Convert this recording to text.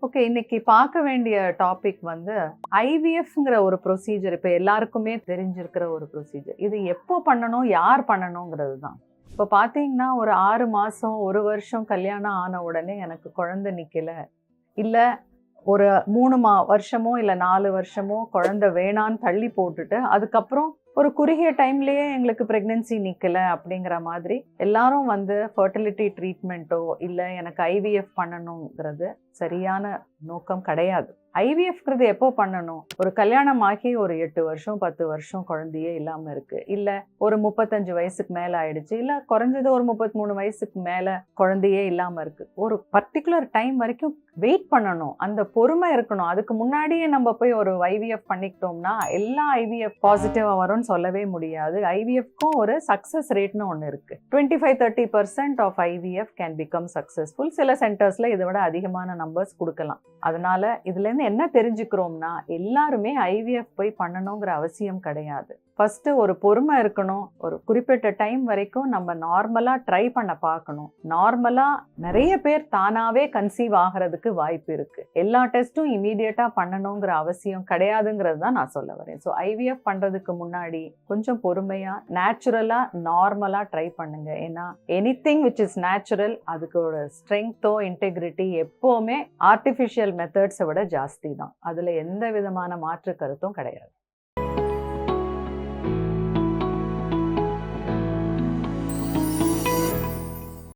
Okay, இன்னைக்கு பார்க்க வேண்டிய டாபிக் வந்து ஐவிஎஃப்ங்கிற ஒரு ப்ரொசீஜர். இப்போ எல்லாருக்குமே தெரிஞ்சிருக்கிற ஒரு ப்ரொசீஜர். இது எப்போ பண்ணணும், யார் பண்ணணுங்கிறது தான். இப்போ பார்த்தீங்கன்னா, ஒரு 6 மாதம் 1 வருஷம் கல்யாணம் ஆன உடனே எனக்கு குழந்தை நிற்கல, இல்லை ஒரு 3 வருஷமோ இல்லை 4 வருஷமோ குழந்தை வேணான்னு தள்ளி போட்டுட்டு அதுக்கப்புறம் ஒரு குறுகிய டைம்லேயே எங்களுக்கு ப்ரெக்னென்சி நிற்கலை அப்படிங்கிற மாதிரி எல்லாரும் வந்து ஃபர்டிலிட்டி ட்ரீட்மெண்ட்டோ இல்லை எனக்கு ஐவிஎஃப் பண்ணணுங்கிறது சரியான நோக்கம் கிடையாது. ஐவிஎஃப்ங்கிறது எப்போ பண்ணணும்? ஒரு கல்யாணம் ஆகி ஒரு 8 வருஷம் 10 வருஷம் குழந்தையே இல்லாமல் இருக்குது, இல்லை ஒரு 35 வயசுக்கு மேலே ஆயிடுச்சு, இல்லை குறைஞ்சது ஒரு 33 வயசுக்கு மேலே குழந்தையே இல்லாமல் இருக்குது. ஒரு பர்டிகுலர் டைம் வரைக்கும் வெயிட் பண்ணணும், அந்த பொறுமை இருக்கணும். அதுக்கு முன்னாடியே நம்ம போய் ஒரு ஐவிஎஃப் பண்ணிக்கிட்டோம்னா எல்லா ஐவிஎஃப் பாசிட்டிவாக வரும்னு சொல்லவே முடியாது. ஐவிஎஃப்க்கும் ஒரு சக்ஸஸ் ரேட்னு ஒன்று இருக்குது. 25-30% of IVF can become successful. சில சென்டர்ஸில் இதை விட அதிகமான நம்பர்ஸ் கொடுக்கலாம். அதனால இதுலேருந்து என்ன தெரிஞ்சுக்கிறோம்னா, எல்லாருமே ஐவிஎஃப் போய் பண்ணணுங்கிற அவசியம் கிடையாது. ஃபர்ஸ்ட் ஒரு பொறுமை இருக்கணும். ஒரு குறிப்பிட்ட டைம் வரைக்கும் நம்ம நார்மலாக ட்ரை பண்ண பார்க்கணும். நார்மலாக நிறைய பேர் தானாகவே கன்சீவ் ஆகிறதுக்கு வாய்ப்பு இருக்குது. எல்லா டெஸ்ட்டும் இமீடியட்டாக பண்ணணுங்கிற அவசியம் கிடையாதுங்கிறது தான் நான் சொல்ல வரேன். ஸோ ஐவிஎஃப் பண்ணுறதுக்கு முன்னாடி கொஞ்சம் பொறுமையாக நேச்சுரலாக நார்மலாக ட்ரை பண்ணுங்க. ஏன்னா எனிதிங் விச் இஸ் நேச்சுரல், அதுக்கோட ஸ்ட்ரென்த்தோ இன்டெகிரிட்டி எப்போவுமே ஆர்டிஃபிஷியல் மெத்தட்ஸை விட ஜாஸ்தி தான். அதில் எந்த விதமான மாற்று கருத்தும் கிடையாது.